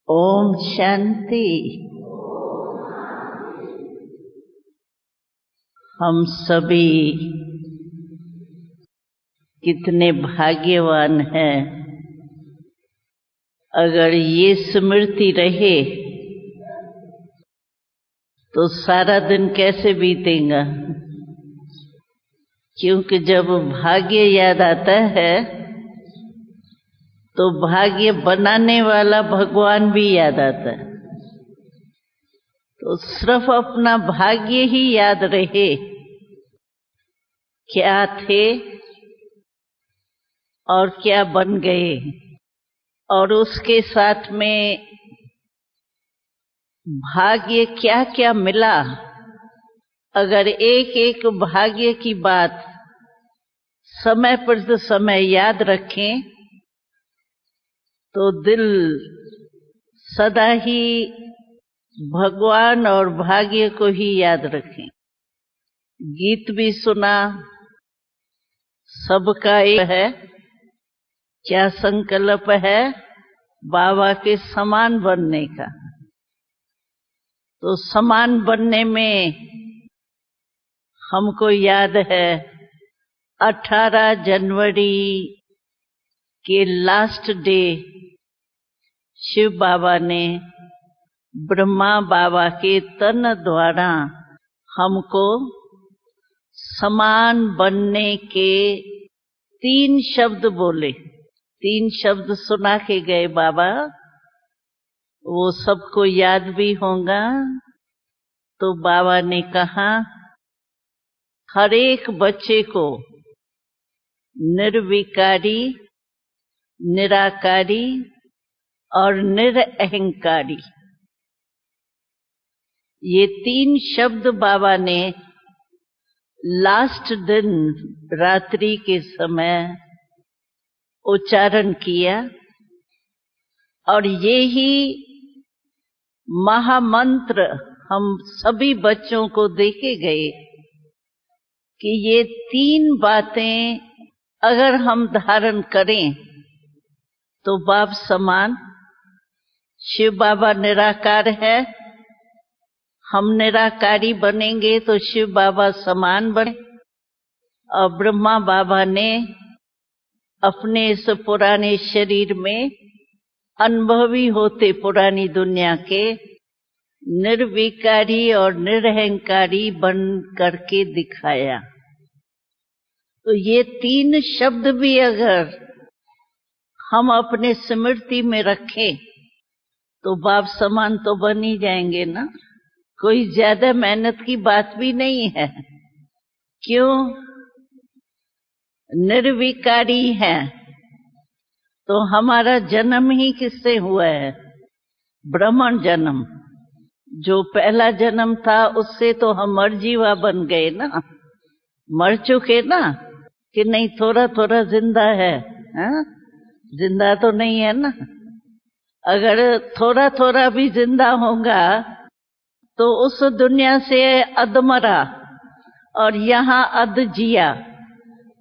ओम शांति। हम सभी कितने भाग्यवान हैं। अगर ये स्मृति रहे तो सारा दिन कैसे बीतेगा, क्योंकि जब भाग्य याद आता है तो भाग्य बनाने वाला भगवान भी याद आता है। तो सिर्फ अपना भाग्य ही याद रहे, क्या थे और क्या बन गए, और उसके साथ में भाग्य क्या क्या मिला। अगर एक एक भाग्य की बात समय पर समय याद रखें तो दिल सदा ही भगवान और भाग्य को ही याद रखें। गीत भी सुना, सबका एक है, क्या संकल्प है बाबा के समान बनने का। तो समान बनने में हमको याद है 18 जनवरी के लास्ट डे शिव बाबा ने ब्रह्मा बाबा के तन द्वारा हमको समान बनने के 3 शब्द बोले। 3 शब्द सुना के गए बाबा, वो सबको याद भी होगा। तो बाबा ने कहा हर एक बच्चे को निर्विकारी, निराकारी और निरअहंकारी, ये 3 शब्द बाबा ने लास्ट दिन रात्रि के समय उच्चारण किया। और ये ही महामंत्र हम सभी बच्चों को देके गए कि ये 3 बातें अगर हम धारण करें तो बाप समान। शिव बाबा निराकार है, हम निराकारी बनेंगे तो शिव बाबा समान बने। और ब्रह्मा बाबा ने अपने इस पुराने शरीर में अनुभवी होते पुरानी दुनिया के निर्विकारी और निरहंकारी बन करके दिखाया। तो ये 3 शब्द भी अगर हम अपने स्मृति में रखें तो बाप समान तो बन ही जाएंगे ना। कोई ज्यादा मेहनत की बात भी नहीं है। क्यों? निर्विकारी है तो हमारा जन्म ही किससे हुआ है? ब्राह्मण जन्म। जो पहला जन्म था उससे तो हम मरजीवा बन गए ना, मर चुके ना, कि नहीं थोड़ा थोड़ा जिंदा है, हा? जिंदा तो नहीं है ना। अगर थोड़ा थोड़ा भी जिंदा होगा तो उस दुनिया से अधमरा और यहाँ अध जिया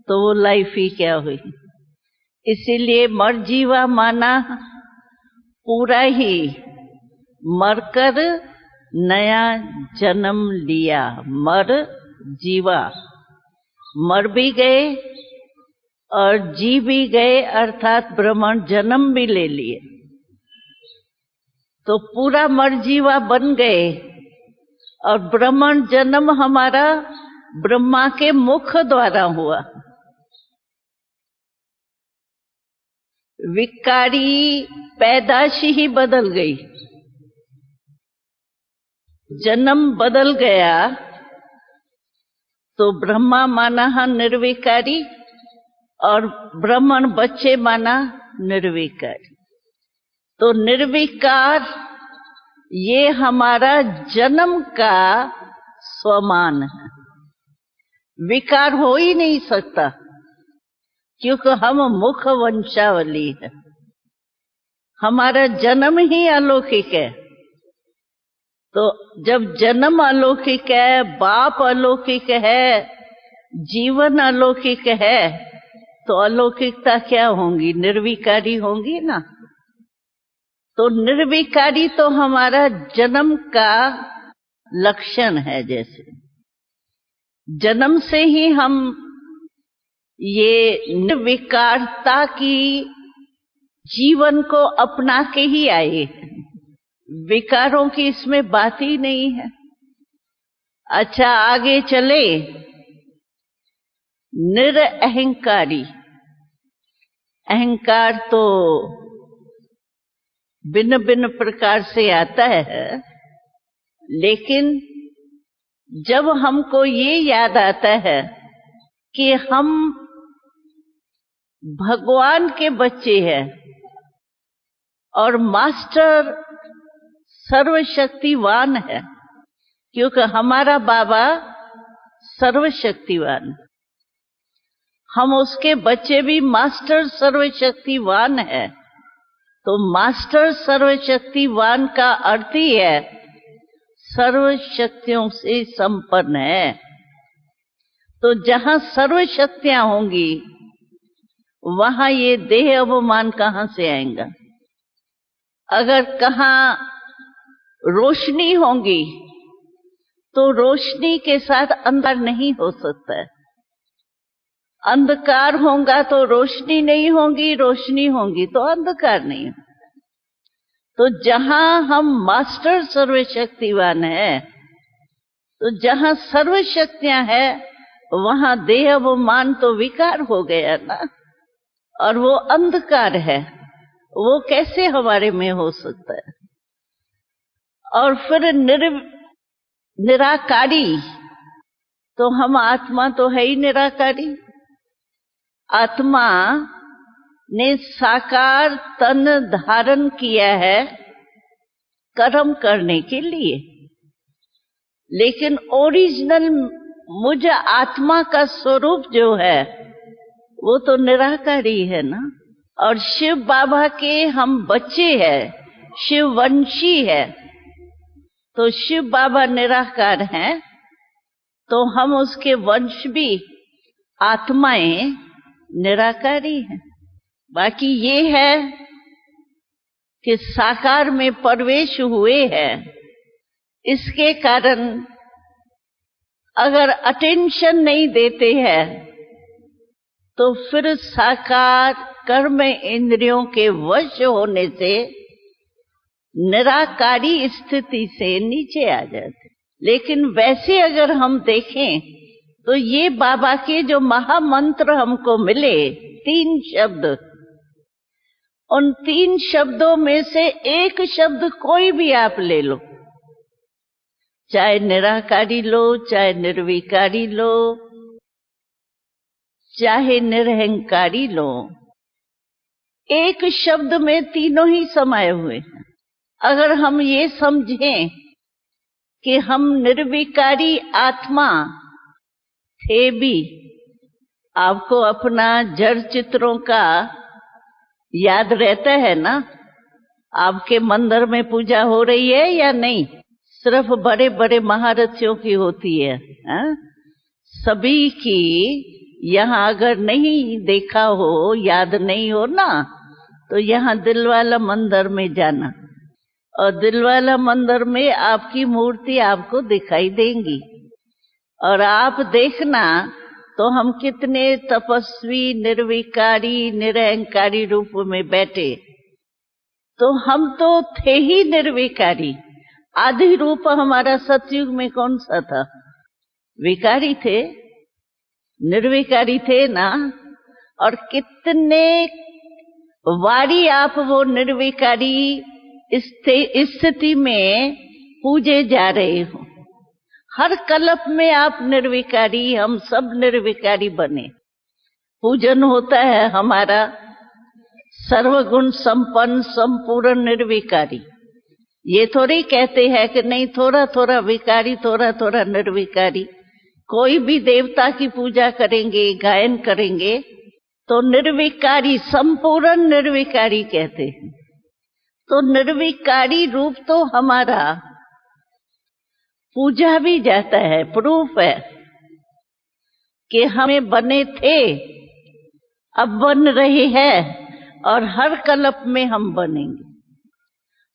तो वो लाइफ ही क्या हुई। इसीलिए मरजीवा माना पूरा ही मरकर नया जन्म लिया। मर जीवा, मर भी गए और जी भी गए, अर्थात ब्रह्मण जन्म भी ले लिए। तो पूरा मरजीवा बन गए। और ब्रह्मण जन्म हमारा ब्रह्मा के मुख द्वारा हुआ। विकारी पैदाशी ही बदल गई, जन्म बदल गया। तो ब्रह्मा माना निर्विकारी और ब्राह्मण बच्चे माना निर्विकारी। तो निर्विकार ये हमारा जन्म का स्वमान है। विकार हो ही नहीं सकता क्योंकि हम मुख वंशावली है। हमारा जन्म ही अलौकिक है। तो जब जन्म अलौकिक है, बाप अलौकिक है, जीवन अलौकिक है, तो अलौकिकता क्या होंगी? निर्विकारी होंगी ना। तो निर्विकारी तो हमारा जन्म का लक्षण है। जैसे जन्म से ही हम ये निर्विकारता की जीवन को अपना के ही आए हैं। विकारों की इसमें बात ही नहीं है। अच्छा, आगे चले। निरअहंकारी, अहंकार तो भिन्न भिन्न प्रकार से आता है, लेकिन जब हमको ये याद आता है कि हम भगवान के बच्चे हैं और मास्टर सर्वशक्तिवान है, क्योंकि हमारा बाबा सर्वशक्तिवान, हम उसके बच्चे भी मास्टर सर्वशक्तिवान है। तो मास्टर सर्वशक्तिवान का अर्थ ही है सर्व शक्तियों से संपन्न है। तो जहां सर्व शक्तियां होंगी वहां ये देह अभिमान कहां से आएगा। अगर कहां रोशनी होंगी तो रोशनी के साथ अंधकार नहीं हो सकता है। अंधकार होगा तो रोशनी नहीं होगी, रोशनी होगी तो अंधकार नहीं। तो जहां हम मास्टर सर्वशक्तिवान है, तो जहां सर्व शक्तियां है वहां देह अभिमान तो विकार हो गया ना, और वो अंधकार है, वो कैसे हमारे में हो सकता है। और फिर निराकारी, तो हम आत्मा तो है ही निराकारी। आत्मा ने साकार तन धारण किया है कर्म करने के लिए, लेकिन ओरिजिनल मुझ आत्मा का स्वरूप जो है वो तो निराकारी है ना। और शिव बाबा के हम बच्चे हैं, शिववंशी है, तो शिव बाबा निराकार हैं, तो हम उसके वंश भी आत्माएं निराकारी हैं। बाकी ये है कि साकार में प्रवेश हुए हैं, इसके कारण अगर अटेंशन नहीं देते हैं तो फिर साकार कर्म इंद्रियों के वश होने से निराकारी स्थिति से नीचे आ जाते। लेकिन वैसे अगर हम देखें तो ये बाबा के जो महामंत्र हमको मिले 3 शब्द, उन 3 शब्दों में से एक शब्द कोई भी आप ले लो, चाहे निराकारी लो, चाहे निर्विकारी लो, चाहे निरहंकारी लो, एक शब्द में तीनों ही समाये हुए हैं। अगर हम ये समझें कि हम निर्विकारी आत्मा थे भी, आपको अपना जड़ चित्रों का याद रहता है ना, आपके मंदिर में पूजा हो रही है या नहीं? सिर्फ बड़े बड़े महारथियों की होती है, सभी की यहाँ अगर नहीं देखा हो, याद नहीं हो ना, तो यहाँ दिलवाला मंदिर में जाना, और दिलवाला मंदिर में आपकी मूर्ति आपको दिखाई देंगी, और आप देखना तो हम कितने तपस्वी निर्विकारी निरहंकारी रूप में बैठे। तो हम तो थे ही निर्विकारी। आदि रूप हमारा सतयुग में कौन सा था? विकारी थे, निर्विकारी थे ना। और कितने वारी आप वो निर्विकारी स्थिति में पूजे जा रहे हो। हर कल्प में आप निर्विकारी, हम सब निर्विकारी बने। पूजन होता है हमारा सर्वगुण संपन्न संपूर्ण निर्विकारी। ये थोड़ी कहते हैं कि नहीं थोड़ा थोड़ा विकारी, थोड़ा थोड़ा निर्विकारी। कोई भी देवता की पूजा करेंगे, गायन करेंगे तो निर्विकारी, संपूर्ण निर्विकारी कहते हैं। तो निर्विकारी रूप तो हमारा पूजा भी जाता है, प्रूफ है कि हमें बने थे, अब बन रहे हैं, और हर कल्प में हम बनेंगे।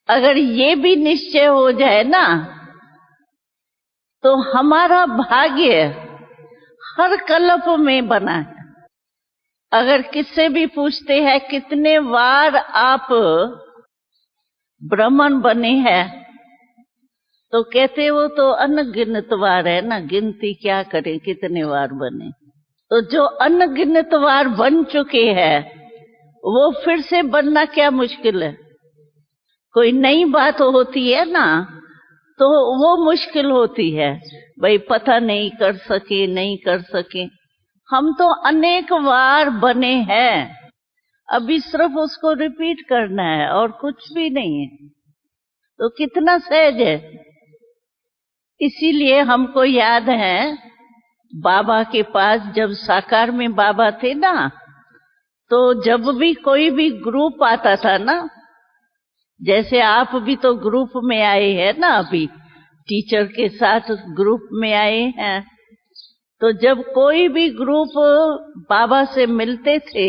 अगर ये भी निश्चय हो जाए ना, तो हमारा भाग्य हर कल्प में बना है। अगर किससे भी पूछते हैं कितने बार आप ब्राह्मण बने हैं, तो कहते वो तो अनगिनत बार है ना, गिनती क्या करें कितने बार बने। तो जो अनगिनत बार बन चुके हैं वो फिर से बनना क्या मुश्किल है। कोई नई बात होती है ना तो वो मुश्किल होती है, भाई पता नहीं कर सके नहीं कर सके। हम तो अनेक बार बने हैं, अभी सिर्फ उसको रिपीट करना है और कुछ भी नहीं है, तो कितना सहज है। इसीलिए हमको याद है बाबा के पास जब साकार में बाबा थे ना, तो जब भी कोई भी ग्रुप आता था ना, जैसे आप भी तो ग्रुप में आए हैं ना, अभी टीचर के साथ ग्रुप में आए हैं, तो जब कोई भी ग्रुप बाबा से मिलते थे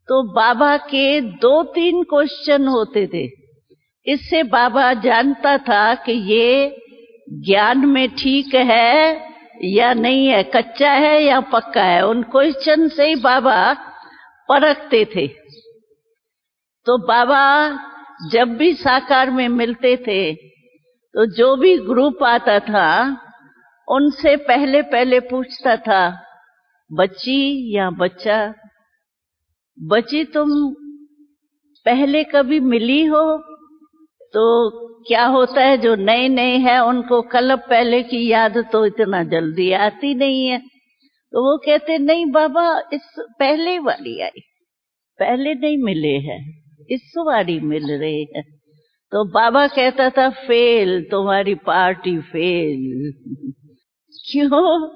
तो बाबा के 2-3 क्वेश्चन होते थे। इससे बाबा जानता था कि ये ज्ञान में ठीक है या नहीं है, कच्चा है या पक्का है। उन क्वेश्चन से ही बाबा परखते थे। तो बाबा जब भी साकार में मिलते थे तो जो भी ग्रुप आता था उनसे पहले पहले पूछता था, बच्ची या बच्चा, बच्ची तुम पहले कभी मिली हो? तो क्या होता है जो नए नए हैं उनको कल्प पहले की याद तो इतना जल्दी आती नहीं है, तो वो कहते नहीं बाबा इस पहले वाली आई, पहले नहीं मिले हैं, इस वाली मिल रही है। तो बाबा कहता था फेल, तुम्हारी पार्टी फेल। क्यों?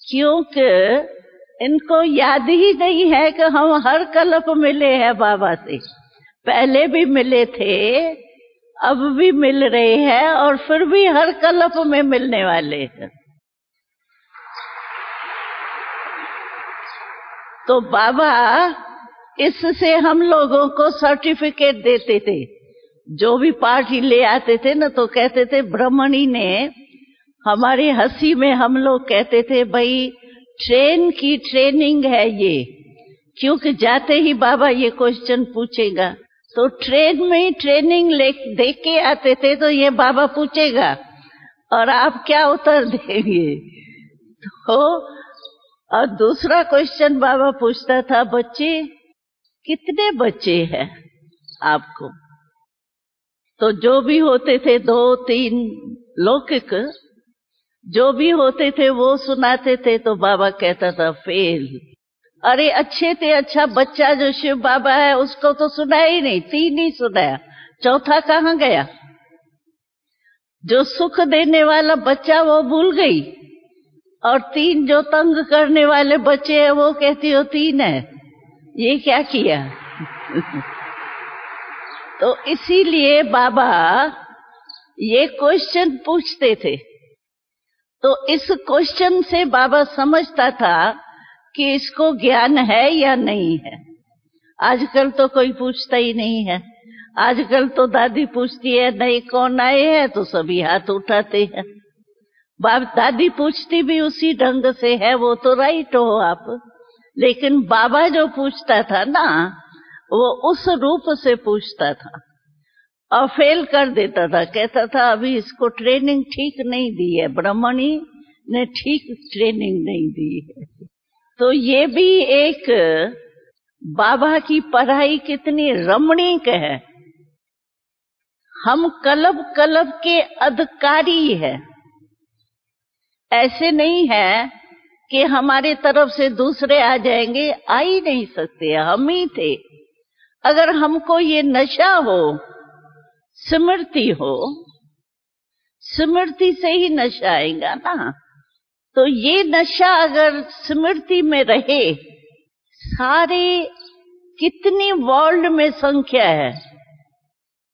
क्योंकि इनको याद ही नहीं है कि हम हर कल्प मिले हैं बाबा से, पहले भी मिले थे, अब भी मिल रहे हैं और फिर भी हर कल्प में मिलने वाले हैं। तो बाबा इससे हम लोगों को सर्टिफिकेट देते थे। जो भी पार्टी ले आते थे ना तो कहते थे, ब्रह्मणी ने हमारी हंसी में हम लोग कहते थे भाई ट्रेन की ट्रेनिंग है ये, क्योंकि जाते ही बाबा ये क्वेश्चन पूछेगा, तो ट्रेन में ही ट्रेनिंग दे के आते थे, तो ये बाबा पूछेगा और आप क्या उत्तर देंगे। तो और दूसरा क्वेश्चन बाबा पूछता था, बच्चे कितने बच्चे हैं आपको? तो जो भी होते थे 2-3 लौकिक, जो भी होते थे वो सुनाते थे, तो बाबा कहता था फेल। अरे अच्छे थे, अच्छा बच्चा जो शिव बाबा है उसको तो सुनाया ही नहीं, 3 ही सुनाया, चौथा कहाँ गया? जो सुख देने वाला बच्चा वो भूल गई, और 3 जो तंग करने वाले बच्चे हैं वो कहती हो 3 है, ये क्या किया? तो इसीलिए बाबा ये क्वेश्चन पूछते थे। तो इस क्वेश्चन से बाबा समझता था कि इसको ज्ञान है या नहीं है। आजकल तो कोई पूछता ही नहीं है। आजकल तो दादी पूछती है नहीं कौन आए हैं, तो सभी हाथ उठाते हैं। बाप दादी पूछती भी उसी ढंग से है, वो तो राइट हो आप, लेकिन बाबा जो पूछता था ना वो उस रूप से पूछता था और फेल कर देता था। कहता था अभी इसको ट्रेनिंग ठीक नहीं दी है, ब्रह्मणी ने ठीक ट्रेनिंग नहीं दी है। तो ये भी एक बाबा की पढ़ाई कितनी रमणीक है। हम कल्प कल्प के अधिकारी है, ऐसे नहीं है कि हमारे तरफ से दूसरे आ जाएंगे, आ ही नहीं सकते, हम ही थे। अगर हमको ये नशा हो, स्मृति हो, स्मृति से ही नशा आएगा ना। तो ये नशा अगर स्मृति में रहे, सारे कितनी वर्ल्ड में संख्या है,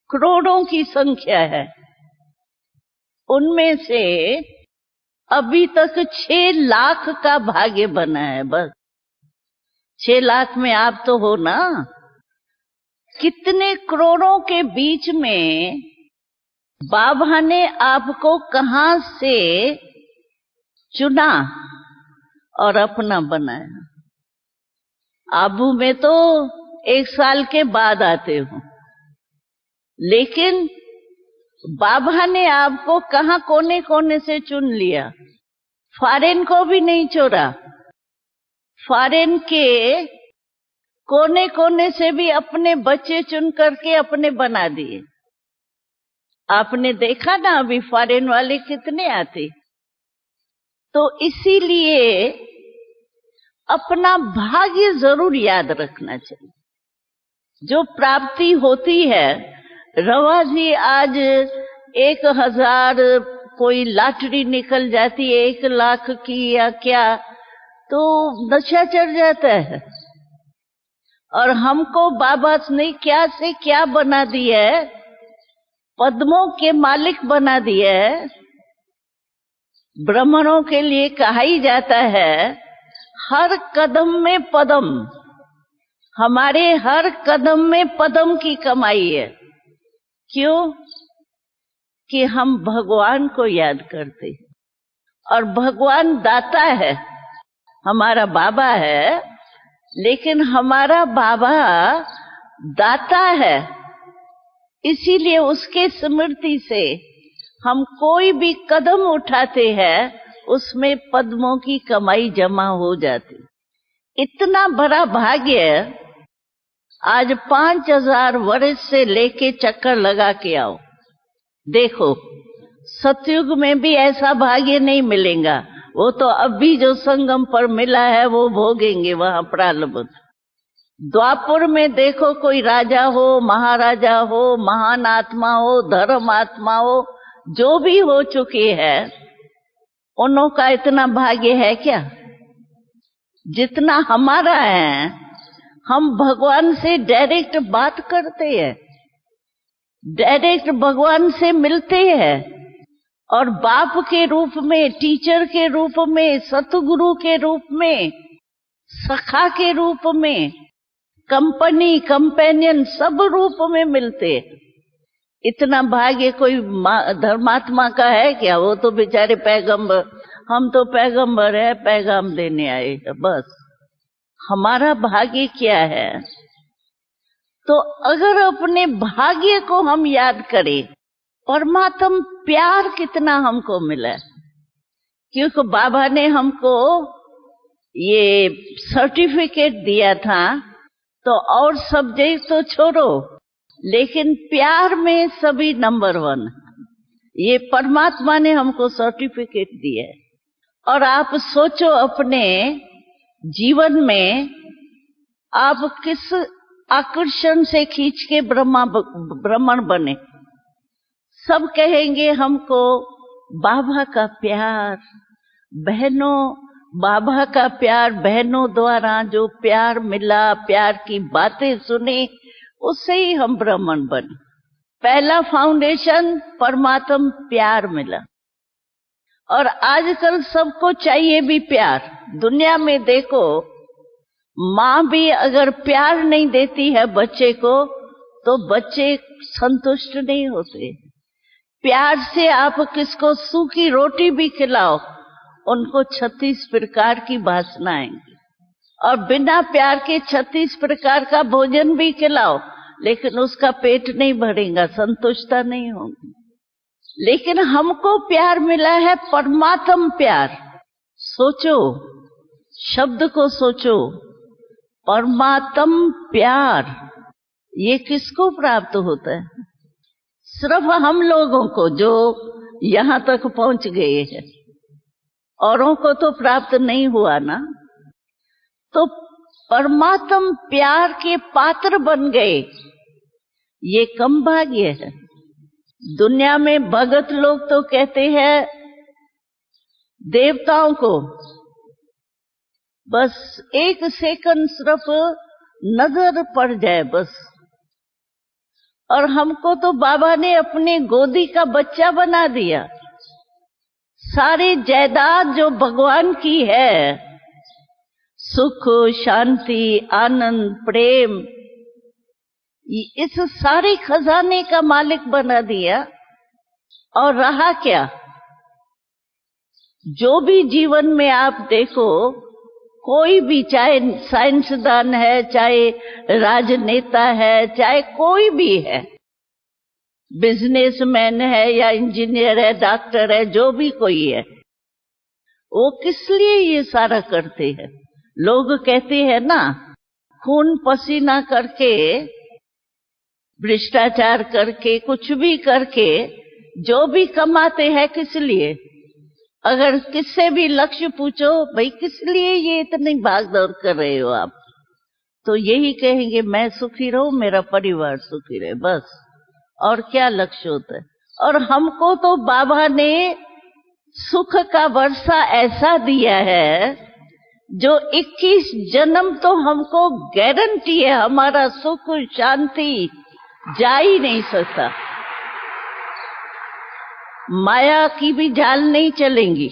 करोड़ों की संख्या है, उनमें से अभी तक 6 लाख का भाग्य बना है। बस 6 लाख में आप तो हो ना, कितने करोड़ों के बीच में बाबा ने आपको कहां से चुना और अपना बनाया। आबू में तो 1 साल के बाद आते हो, लेकिन बाबा ने आपको कहां कोने कोने से चुन लिया। फॉरेन को भी नहीं छोड़ा, फॉरेन के कोने कोने से भी अपने बच्चे चुन करके अपने बना दिए। आपने देखा ना अभी फॉरेन वाले कितने आते। तो इसीलिए अपना भाग्य जरूर याद रखना चाहिए। जो प्राप्ति होती है, रवा जी आज 1000 कोई लॉटरी निकल जाती है 1 लाख की या क्या, तो नशा चढ़ जाता है। और हमको बाबा ने क्या से क्या बना दिया है, पद्मों के मालिक बना दिया है। ब्राह्मणों के लिए कहा ही जाता है हर कदम में पदम, हमारे हर कदम में पदम की कमाई है। क्यों? कि हम भगवान को याद करते हैं, और भगवान दाता है, हमारा बाबा है, लेकिन हमारा बाबा दाता है। इसीलिए उसके स्मृति से हम कोई भी कदम उठाते हैं, उसमें पद्मों की कमाई जमा हो जाती। इतना बड़ा भाग्य आज 5000 वर्ष से लेके चक्कर लगा के आओ, देखो सतयुग में भी ऐसा भाग्य नहीं मिलेगा। वो तो अभी जो संगम पर मिला है वो भोगेंगे वहां प्रारब्ध। द्वापर में देखो कोई राजा हो, महाराजा हो, महान आत्मा हो, धर्म आत्मा हो, जो भी हो चुके हैं, उन्हों का इतना भाग्य है क्या जितना हमारा है। हम भगवान से डायरेक्ट बात करते हैं, डायरेक्ट भगवान से मिलते हैं, और बाप के रूप में, टीचर के रूप में, सतगुरु के रूप में, सखा के रूप में, कंपनी कंपेनियन सब रूप में मिलते हैं। इतना भाग्य कोई धर्मात्मा का है क्या? वो तो बेचारे पैगंबर, हम तो पैगंबर है, पैगाम देने आए हैं बस। हमारा भाग्य क्या है? तो अगर अपने भाग्य को हम याद करें, परमात्म प्यार कितना हमको मिला है। क्योंकि बाबा ने हमको ये सर्टिफिकेट दिया था, तो और सब्जेक्ट तो छोड़ो, लेकिन प्यार में सभी नंबर 1। ये परमात्मा ने हमको सर्टिफिकेट दिया है। और आप सोचो अपने जीवन में आप किस आकर्षण से खींच के ब्राह्मण बने। सब कहेंगे हमको बाबा का प्यार, बहनों बाबा का प्यार, बहनों द्वारा जो प्यार मिला, प्यार की बातें सुनी, उससे ही हम ब्राह्मण बने। पहला फाउंडेशन परमात्म प्यार मिला। और आजकल सबको चाहिए भी प्यार। दुनिया में देखो, माँ भी अगर प्यार नहीं देती है बच्चे को, तो बच्चे संतुष्ट नहीं होते। प्यार से आप किसको सूखी रोटी भी खिलाओ, उनको 36 प्रकार की वासना आएंगी। और बिना प्यार के 36 प्रकार का भोजन भी खिलाओ, लेकिन उसका पेट नहीं भरेगा, संतुष्टता नहीं होगी। लेकिन हमको प्यार मिला है, परमात्म प्यार। सोचो, शब्द को सोचो, परमात्म प्यार, ये किसको प्राप्त होता है? सिर्फ हम लोगों को जो यहाँ तक पहुंच गए हैं, औरों को तो प्राप्त नहीं हुआ ना। तो परमात्म प्यार के पात्र बन गए, ये कम भाग्य है। दुनिया में भगत लोग तो कहते हैं देवताओं को बस 1 सेकंड सिर्फ नजर पड़ जाए बस। और हमको तो बाबा ने अपने गोदी का बच्चा बना दिया। सारी जायदाद जो भगवान की है, सुख, शांति, आनंद, प्रेम, इस सारे खजाने का मालिक बना दिया। और रहा क्या? जो भी जीवन में आप देखो, कोई भी, चाहे साइंसदान है, चाहे राजनेता है, चाहे कोई भी है, बिजनेसमैन है या इंजीनियर है, डॉक्टर है, जो भी कोई है, वो किस लिए ये सारा करते हैं? लोग कहते हैं ना, खून पसीना करके, भ्रष्टाचार करके, कुछ भी करके जो भी कमाते हैं, किस लिए? अगर किससे भी लक्ष्य पूछो, भाई किस लिए ये इतनी भागदौड़ कर रहे हो आप, तो यही कहेंगे, मैं सुखी रहूं, मेरा परिवार सुखी रहे, बस। और क्या लक्ष्य होता है? और हमको तो बाबा ने सुख का वर्षा ऐसा दिया है, जो 21 जन्म तो हमको गारंटी है, हमारा सुख शांति जा ही नहीं सकता। माया की भी जाल नहीं चलेंगी।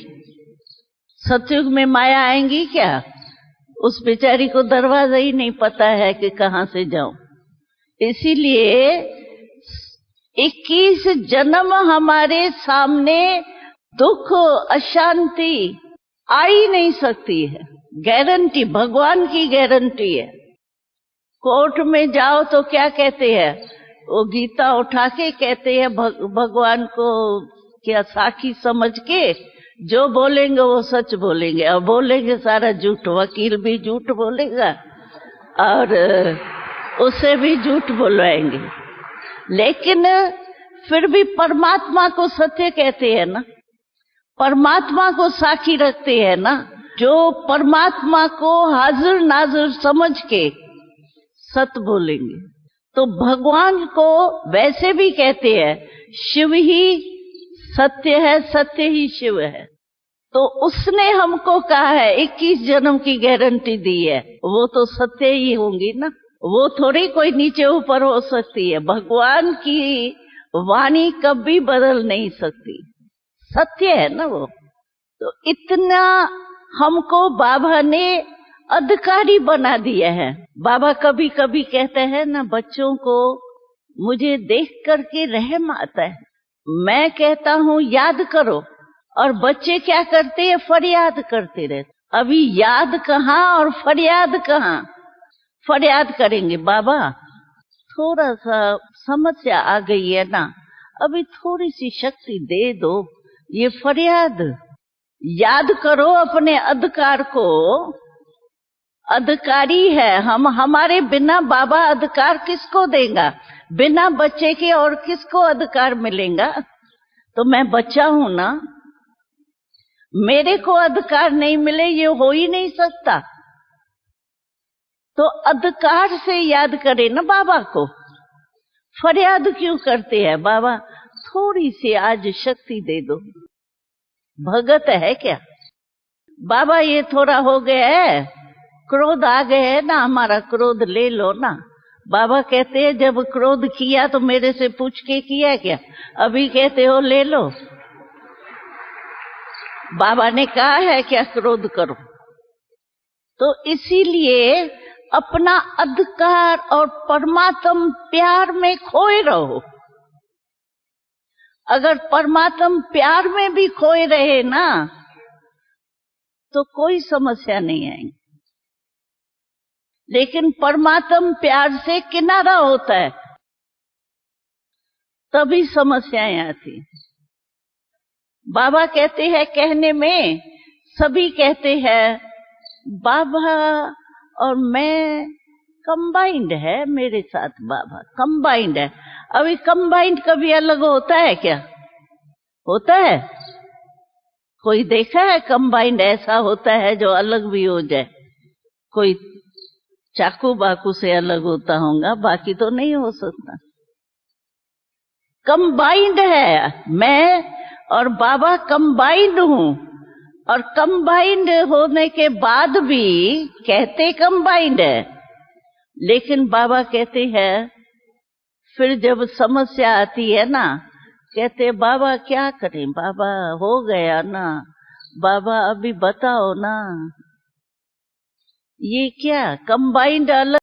सतयुग में माया आएंगी क्या? उस बेचारी को दरवाजा ही नहीं पता है कि कहां से जाऊं। इसीलिए 21 जन्म हमारे सामने दुख, अशांति आ ही नहीं सकती है। गारंटी, भगवान की गारंटी है। कोर्ट में जाओ तो क्या कहते हैं? वो गीता उठा के कहते हैं भगवान को क्या साखी समझ के जो बोलेंगे वो सच बोलेंगे, और बोलेंगे सारा झूठ। वकील भी झूठ बोलेगा और उसे भी झूठ बोलवाएंगे, लेकिन फिर भी परमात्मा को सत्य कहते हैं ना, परमात्मा को साक्षी रखते हैं ना। जो परमात्मा को हाजिर नाजिर समझ के सत बोलेंगे, तो भगवान को वैसे भी कहते हैं शिव ही सत्य है, सत्य ही शिव है। तो उसने हमको कहा है 21 जन्म की गारंटी दी है, वो तो सत्य ही होंगी ना, वो थोड़ी कोई नीचे ऊपर हो सकती है। भगवान की वाणी कभी बदल नहीं सकती, सत्य है ना वो। तो इतना हमको बाबा ने अधिकारी बना दिया है। बाबा कभी कभी कहते हैं ना बच्चों को, मुझे देख करके रहम आता है, मैं कहता हूं याद करो, और बच्चे क्या करते हैं? फरियाद करते रहते। अभी याद कहाँ और फरियाद कहाँ? फरियाद करेंगे, बाबा थोड़ा सा समस्या आ गई है ना, अभी थोड़ी सी शक्ति दे दो। ये फरियाद, याद करो अपने अधिकार को। अधिकारी है हम, हमारे बिना बाबा अधिकार किसको देगा? बिना बच्चे के और किसको अधिकार मिलेगा? तो मैं बच्चा हूं ना, मेरे को अधिकार नहीं मिले ये हो ही नहीं सकता। तो अधिकार से याद करें ना बाबा को। फरियाद क्यों करते हैं? बाबा थोड़ी सी आज शक्ति दे दो। भगत है क्या? बाबा ये थोड़ा हो गया है, क्रोध आ गए है ना, हमारा क्रोध ले लो ना। बाबा कहते हैं जब क्रोध किया तो मेरे से पूछ के किया क्या? अभी कहते हो ले लो। बाबा ने कहा है क्या क्रोध करो? तो इसीलिए अपना अधिकार और परमात्म प्यार में खोए रहो। अगर परमात्म प्यार में भी खोए रहे ना, तो कोई समस्या नहीं आएगी। लेकिन परमात्म प्यार से किनारा होता है, तभी समस्याएं आती। बाबा कहते हैं, कहने में सभी कहते हैं बाबा और मैं कंबाइंड है, मेरे साथ बाबा कंबाइंड है। अभी कंबाइंड कभी अलग होता है क्या? होता है? कोई देखा है कंबाइंड ऐसा होता है जो अलग भी हो जाए? कोई चाकू बाकू से अलग होता होगा, बाकी तो नहीं हो सकता। कंबाइंड है, मैं और बाबा कंबाइंड हूं, और कंबाइंड होने के बाद भी कहते कंबाइंड है। लेकिन बाबा कहते हैं फिर जब समस्या आती है ना, कहते बाबा क्या करें, बाबा हो गया ना, बाबा अभी बताओ ना, ये क्या कंबाइंड अलग